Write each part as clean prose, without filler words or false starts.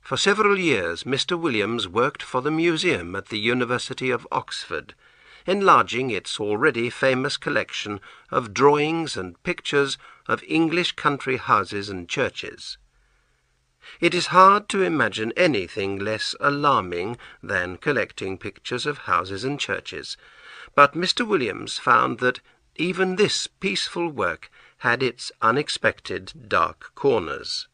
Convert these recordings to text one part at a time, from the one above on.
For several years Mr. Williams worked for the museum at the University of Oxford, enlarging its already famous collection of drawings and pictures of English country houses and churches. It is hard to imagine anything less alarming than collecting pictures of houses and churches, but Mr. Williams found that even this peaceful work had its unexpected dark corners.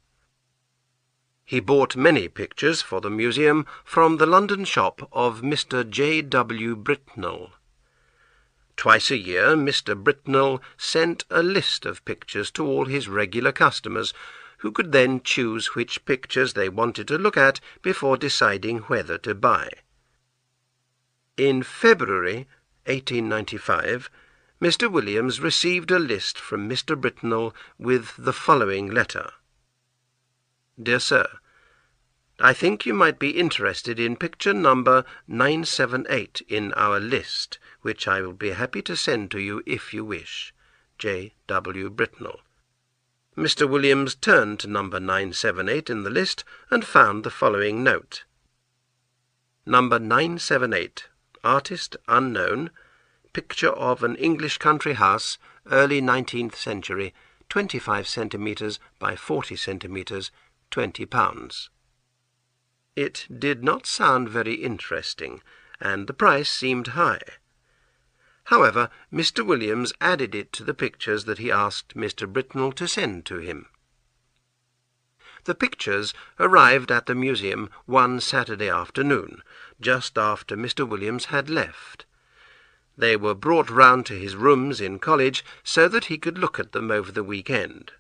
He bought many pictures for the museum from the London shop of Mr. J. W. Britnell. Twice a year Mr. Britnell sent a list of pictures to all his regular customers, who could then choose which pictures they wanted to look at before deciding whether to buy. In February 1895, Mr. Williams received a list from Mr. Britnell with the following letter. Dear Sir, I think you might be interested in picture number 978 in our list, which I will be happy to send to you if you wish. J. W. Britnell. Mr. Williams turned to number 978 in the list and found the following note. Number 978, artist unknown, picture of an English country house, early 19th century, 25 centimetres by 40 centimetres, £20. It did not sound very interesting, and the price seemed high. However, Mr. Williams added it to the pictures that he asked Mr. Britnell to send to him. The pictures arrived at the museum one Saturday afternoon, just after Mr. Williams had left. They were brought round to his rooms in college so that he could look at them over the weekend.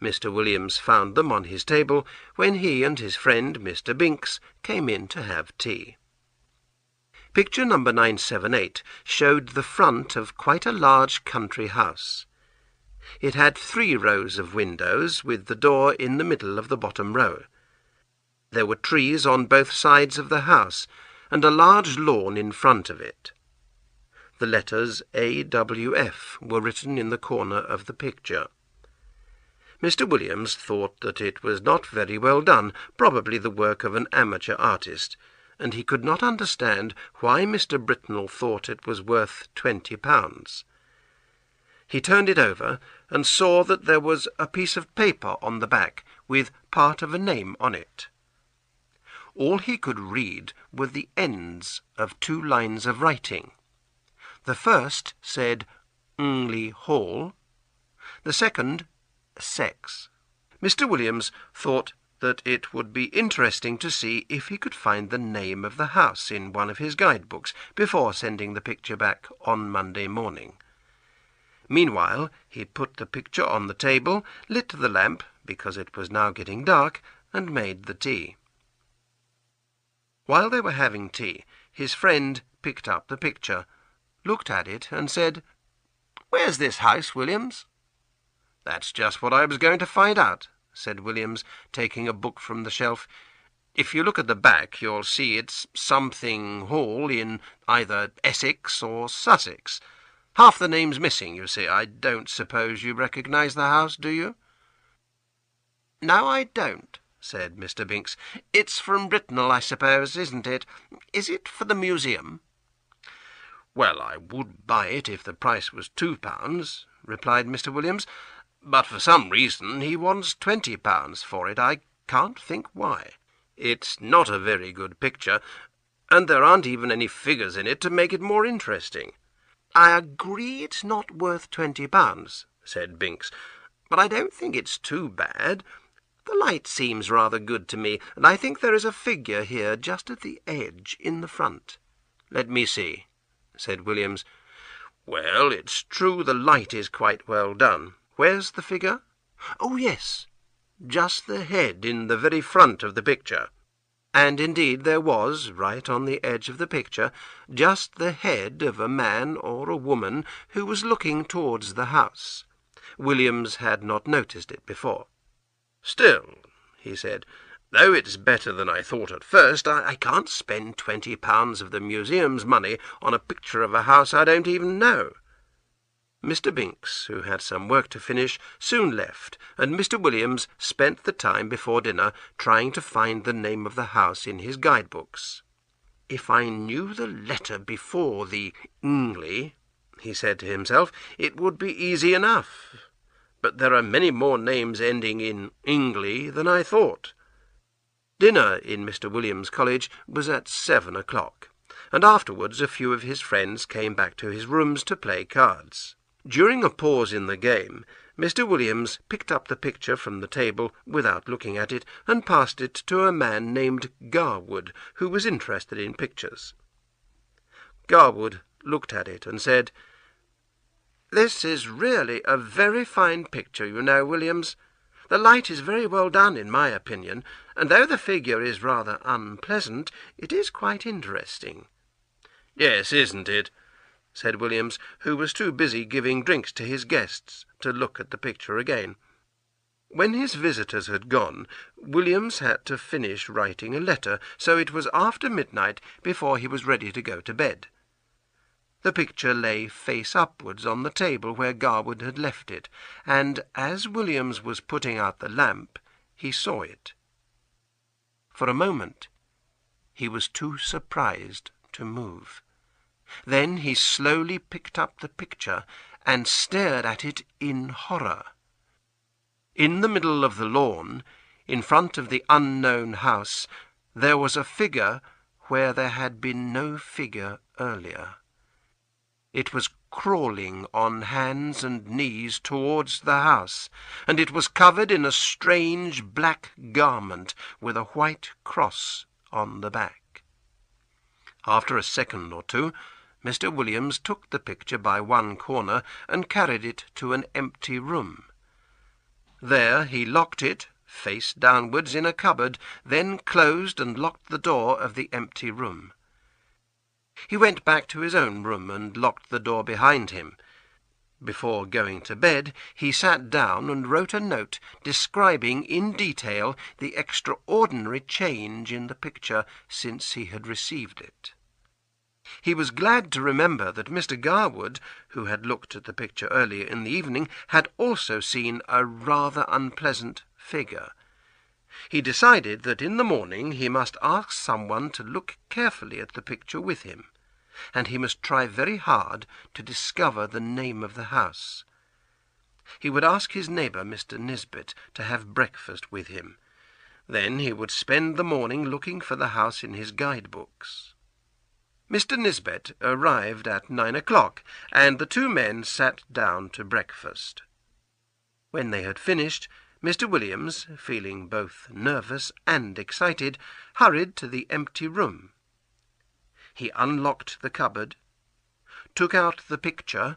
Mr. Williams found them on his table when he and his friend Mr. Binks came in to have tea. Picture number 978 showed the front of quite a large country house. It had 3 rows of windows, with the door in the middle of the bottom row. There were trees on both sides of the house, and a large lawn in front of it. The letters AWF were written in the corner of the picture. Mr. Williams thought that it was not very well done, probably the work of an amateur artist, and he could not understand why Mr. Britnell thought it was worth £20. He turned it over and saw that there was a piece of paper on the back with part of a name on it. All he could read were the ends of 2 lines of writing. The first said Ngley Hall, the second Sex. Mr. Williams thought that it would be interesting to see if he could find the name of the house in one of his guidebooks before sending the picture back on Monday morning. Meanwhile, he put the picture on the table, lit the lamp, because it was now getting dark, and made the tea. While they were having tea, his friend picked up the picture, looked at it, and said, "Where's this house, Williams?" "That's just what I was going to find out," said Williams, taking a book from the shelf. "If you look at the back, you'll see it's something Hall in either Essex or Sussex. Half the name's missing, you see. I don't suppose you recognise the house, do you?" "No, I don't," said Mr. Binks. "It's from Britnell, I suppose, isn't it? Is it for the museum?" "Well, I would buy it if the price was £2, replied Mr. Williams, "but for some reason he wants £20 for it. I can't think why. It's not a very good picture, and there aren't even any figures in it to make it more interesting." "I agree it's not worth £20, said Binks, "but I don't think it's too bad. The light seems rather good to me, and I think there is a figure here just at the edge in the front." "Let me see," said Williams. "Well, it's true the light is quite well done. Where's the figure?" "Oh, yes, just the head in the very front of the picture." And indeed there was, right on the edge of the picture, just the head of a man or a woman who was looking towards the house. Williams had not noticed it before. "Still," he said, "though it's better than I thought at first, I can't spend £20 of the museum's money on a picture of a house I don't even know." Mr. Binks, who had some work to finish, soon left, and Mr. Williams spent the time before dinner trying to find the name of the house in his guide-books. "If I knew the letter before the Ingley," he said to himself, "it would be easy enough. But there are many more names ending in Ingley than I thought." Dinner in Mr. Williams' College was at 7 o'clock, and afterwards a few of his friends came back to his rooms to play cards. During a pause in the game, Mr. Williams picked up the picture from the table without looking at it, and passed it to a man named Garwood, who was interested in pictures. Garwood looked at it and said, "This is really a very fine picture, you know, Williams. The light is very well done, in my opinion, and though the figure is rather unpleasant, it is quite interesting." "Yes, isn't it?" said Williams, who was too busy giving drinks to his guests to look at the picture again. When his visitors had gone, Williams had to finish writing a letter, so it was after midnight before he was ready to go to bed. The picture lay face upwards on the table where Garwood had left it, and as Williams was putting out the lamp, he saw it. For a moment he was too surprised to move. Then he slowly picked up the picture and stared at it in horror. In the middle of the lawn, in front of the unknown house, there was a figure where there had been no figure earlier. It was crawling on hands and knees towards the house, and it was covered in a strange black garment with a white cross on the back. After a second or two, Mr. Williams took the picture by one corner and carried it to an empty room. There he locked it, face downwards, in a cupboard, then closed and locked the door of the empty room. He went back to his own room and locked the door behind him. Before going to bed, he sat down and wrote a note describing in detail the extraordinary change in the picture since he had received it. He was glad to remember that Mr. Garwood, who had looked at the picture earlier in the evening, had also seen a rather unpleasant figure. He decided that in the morning he must ask someone to look carefully at the picture with him, and he must try very hard to discover the name of the house. He would ask his neighbour, Mr. Nisbet, to have breakfast with him. Then he would spend the morning looking for the house in his guide-books. Mr. Nisbet arrived at 9 o'clock, and the two men sat down to breakfast. When they had finished, Mr. Williams, feeling both nervous and excited, hurried to the empty room. He unlocked the cupboard, took out the picture,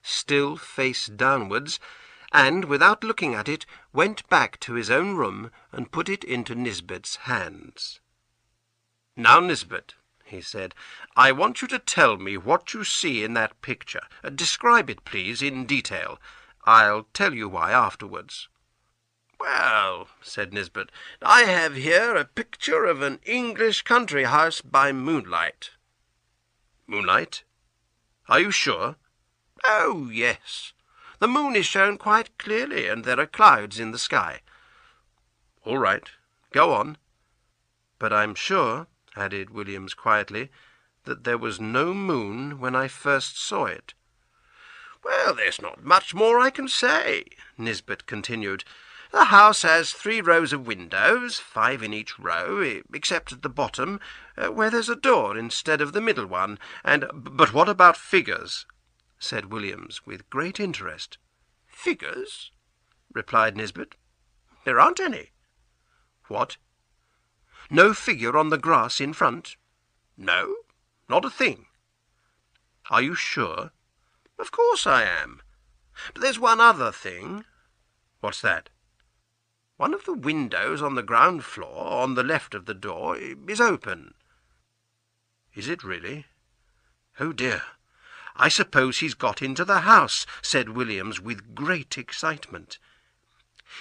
still face downwards, and, without looking at it, went back to his own room and put it into Nisbet's hands. "Now, Nisbet," he said, "I want you to tell me what you see in that picture. Describe it, please, in detail. I'll tell you why afterwards." "Well," said Nisbet, "I have here a picture of an English country house by moonlight." "Moonlight? Are you sure?" "Oh, yes. The moon is shown quite clearly, and there are clouds in the sky." "All right. Go on." "But I'm sure," added Williams quietly, "that there was no moon when I first saw it." "Well, there's not much more I can say," Nisbet continued. "The house has 3 rows of windows, 5 in each row, except at the bottom, where there's a door instead of the middle one, and—" "But what about figures?" said Williams, with great interest. "Figures?" replied Nisbet. "There aren't any." "What? No figure on the grass in front?" "No, not a thing." "Are you sure?" "Of course I am. But there's one other thing." "What's that?" "One of the windows on the ground floor, on the left of the door, is open." "Is it really? Oh dear, I suppose he's got into the house," said Williams with great excitement.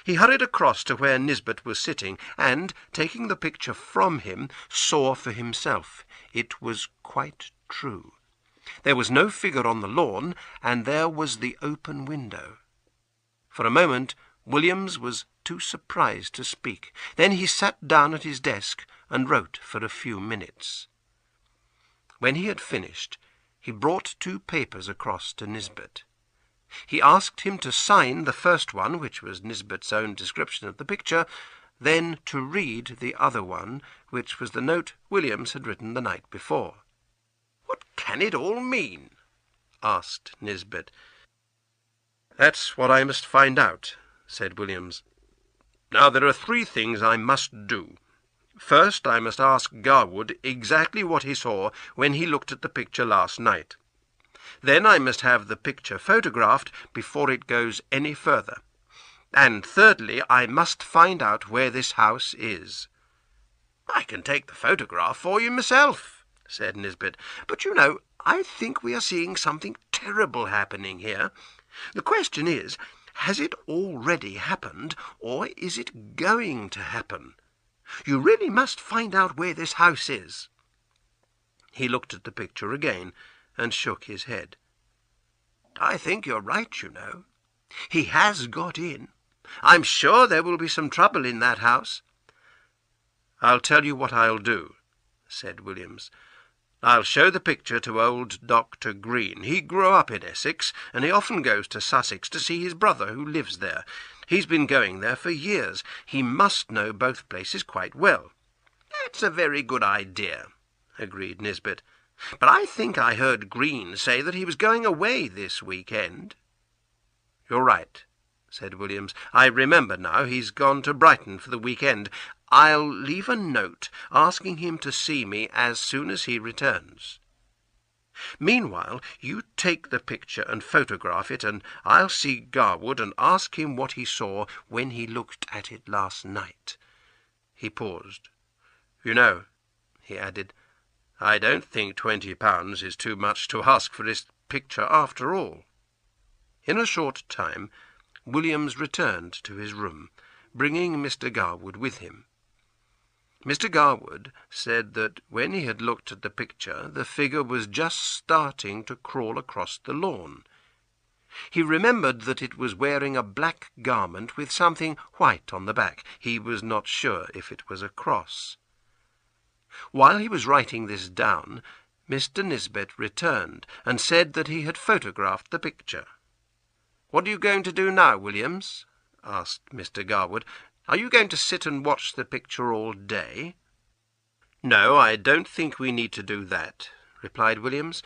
He hurried across to where Nisbet was sitting, and, taking the picture from him, saw for himself. It was quite true. There was no figure on the lawn, and there was the open window. For a moment Williams was too surprised to speak. Then he sat down at his desk and wrote for a few minutes. When he had finished, he brought 2 papers across to Nisbet. He asked him to sign the first one, which was Nisbet's own description of the picture, then to read the other one, which was the note Williams had written the night before. "What can it all mean?" asked Nisbet. "That's what I must find out," said Williams. "Now there are 3 things I must do. First, I must ask Garwood exactly what he saw when he looked at the picture last night. Then I must have the picture photographed before it goes any further. And thirdly, I must find out where this house is." "I can take the photograph for you myself," said Nisbet. "But you know, I think we are seeing something terrible happening here. The question is, has it already happened, or is it going to happen? You really must find out where this house is." He looked at the picture again and shook his head. "I think you're right, you know. He has got in. I'm sure there will be some trouble in that house." "I'll tell you what I'll do," said Williams. "I'll show the picture to old Dr. Green. He grew up in Essex, and he often goes to Sussex to see his brother who lives there. He's been going there for years. He must know both places quite well." "That's a very good idea," agreed Nisbet. "But I think I heard Green say that he was going away this weekend." "You're right," said Williams. "I remember now. He's gone to Brighton for the weekend. I'll leave a note asking him to see me as soon as he returns. Meanwhile, you take the picture and photograph it, and I'll see Garwood and ask him what he saw when he looked at it last night." He paused. "You know," he added, "I don't think £20 is too much to ask for this picture after all." In a short time Williams returned to his room, bringing Mr. Garwood with him. Mr. Garwood said that when he had looked at the picture, the figure was just starting to crawl across the lawn. He remembered that it was wearing a black garment with something white on the back. He was not sure if it was a cross. While he was writing this down, Mr. Nisbet returned and said that he had photographed the picture. "What are you going to do now, Williams?" asked Mr. Garwood. "Are you going to sit and watch the picture all day?" "No, I don't think we need to do that," replied Williams.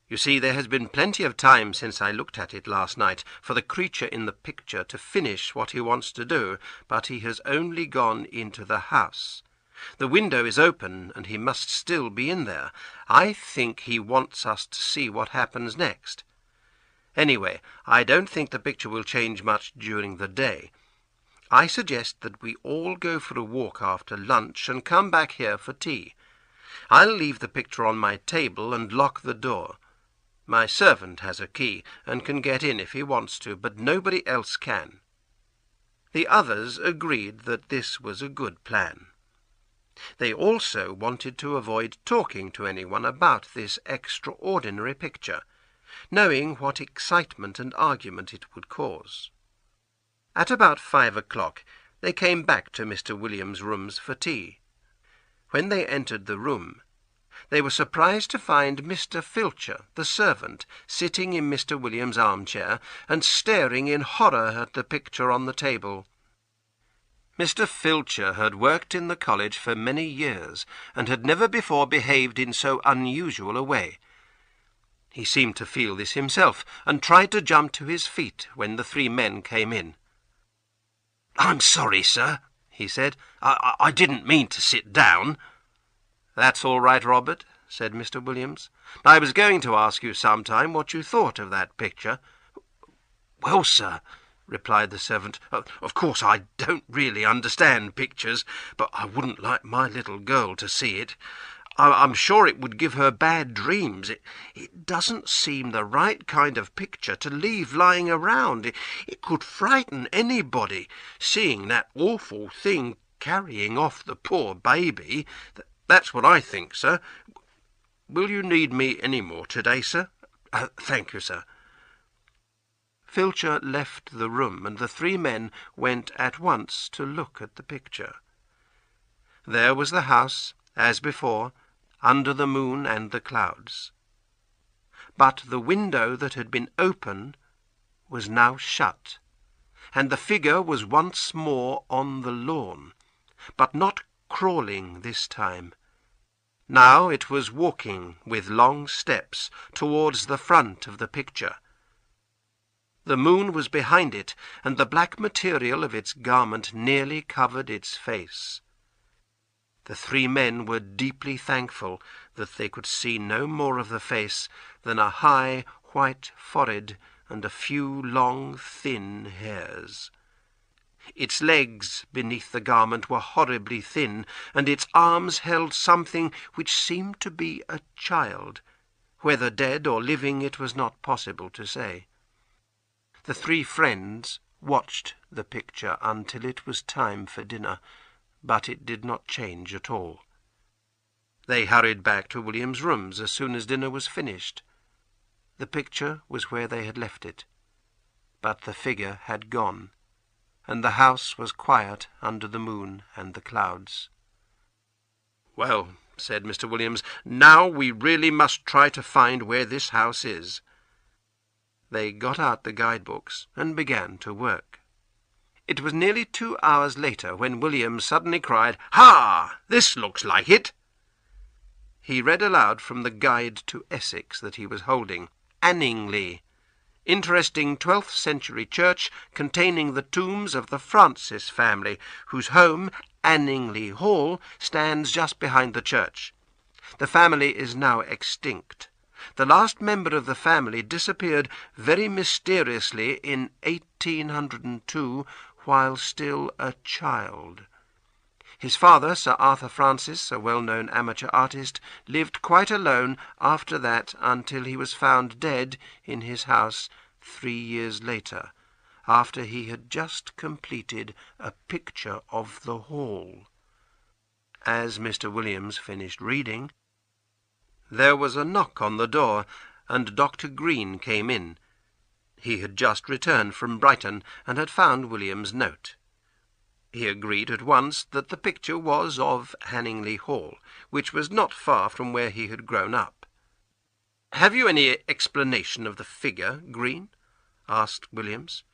"You see, there has been plenty of time since I looked at it last night for the creature in the picture to finish what he wants to do, but he has only gone into the house. The window is open, and he must still be in there. I think he wants us to see what happens next. Anyway, I don't think the picture will change much during the day. I suggest that we all go for a walk after lunch and come back here for tea. I'll leave the picture on my table and lock the door. My servant has a key and can get in if he wants to, but nobody else can." The others agreed that this was a good plan. They also wanted to avoid talking to anyone about this extraordinary picture, knowing what excitement and argument it would cause. At about 5 o'clock they came back to Mr. Williams' rooms for tea. When they entered the room, they were surprised to find Mr. Filcher, the servant, sitting in Mr. Williams' armchair and staring in horror at the picture on the table. Mr. Filcher had worked in the college for many years, and had never before behaved in so unusual a way. He seemed to feel this himself, and tried to jump to his feet when the 3 men came in. "I'm sorry, sir," he said. I didn't mean to sit down." "That's all right, Robert," said Mr. Williams. "I was going to ask you sometime what you thought of that picture." "Well, sir," replied the servant, "of course I don't really understand pictures, but I wouldn't like my little girl to see it. I'm sure it would give her bad dreams. It doesn't seem the right kind of picture to leave lying around. It could frighten anybody, seeing that awful thing carrying off the poor baby. That's what I think, sir. Will you need me any more today, sir?" "Thank you, sir." Filcher left the room, and the three men went at once to look at the picture. There was the house, as before, under the moon and the clouds. But the window that had been open was now shut, and the figure was once more on the lawn, but not crawling this time. Now it was walking with long steps towards the front of the picture. The moon was behind it, and the black material of its garment nearly covered its face. The three men were deeply thankful that they could see no more of the face than a high white forehead and a few long thin hairs. Its legs beneath the garment were horribly thin, and its arms held something which seemed to be a child. Whether dead or living it was not possible to say. The three friends watched the picture until it was time for dinner, but it did not change at all. They hurried back to William's rooms as soon as dinner was finished. The picture was where they had left it, but the figure had gone, and the house was quiet under the moon and the clouds. "Well," said Mr. Williams, "now we really must try to find where this house is." They got out the guidebooks and began to work. It was nearly 2 hours later when William suddenly cried, "Ha! This looks like it!" He read aloud from the Guide to Essex that he was holding. "Anningley. Interesting 12th century church containing the tombs of the Francis family, whose home, Anningley Hall, stands just behind the church. The family is now extinct. The last member of the family disappeared very mysteriously in 1802 while still a child. His father, Sir Arthur Francis, a well-known amateur artist, lived quite alone after that until he was found dead in his house 3 years later, after he had just completed a picture of the hall." As Mr. Williams finished reading, there was a knock on the door, and Dr. Green came in. He had just returned from Brighton, and had found William's note. He agreed at once that the picture was of Anningley Hall, which was not far from where he had grown up. "Have you any explanation of the figure, Green?" asked Williams.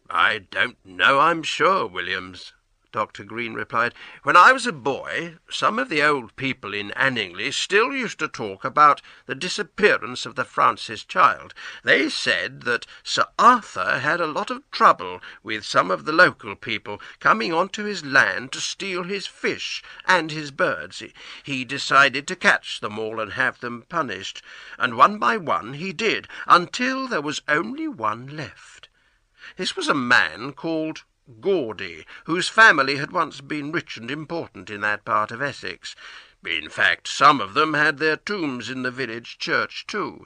"I don't know, I'm sure, Williams," Dr. Green replied. "When I was a boy, some of the old people in Anningley still used to talk about the disappearance of the Francis child. They said that Sir Arthur had a lot of trouble with some of the local people coming onto his land to steal his fish and his birds. He decided to catch them all and have them punished, and one by one he did, until there was only one left. This was a man called Gawdy, whose family had once been rich and important in that part of Essex. In fact, some of them had their tombs in the village church too.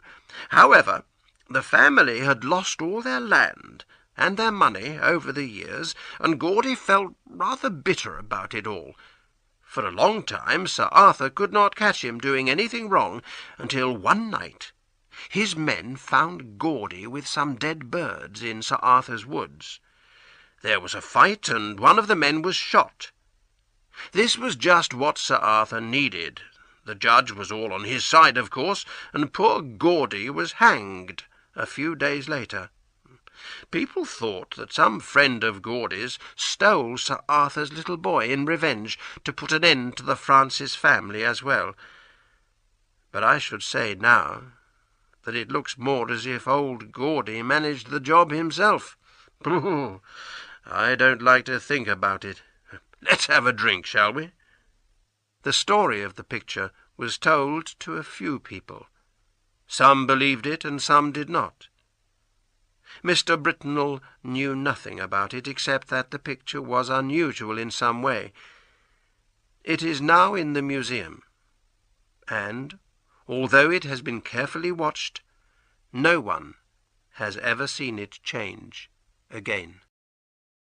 However, the family had lost all their land and their money over the years, and Gawdy felt rather bitter about it all. For a long time Sir Arthur could not catch him doing anything wrong, until one night his men found Gawdy with some dead birds in Sir Arthur's woods. There was a fight, and one of the men was shot. This was just what Sir Arthur needed. The judge was all on his side, of course, and poor Gawdy was hanged a few days later. People thought that some friend of Gawdy's stole Sir Arthur's little boy in revenge to put an end to the Francis family as well. But I should say now that it looks more as if old Gawdy managed the job himself. I don't like to think about it. Let's have a drink, shall we?" The story of the picture was told to a few people. Some believed it, and some did not. Mr. Britnell knew nothing about it, except that the picture was unusual in some way. It is now in the museum, and, although it has been carefully watched, no one has ever seen it change again.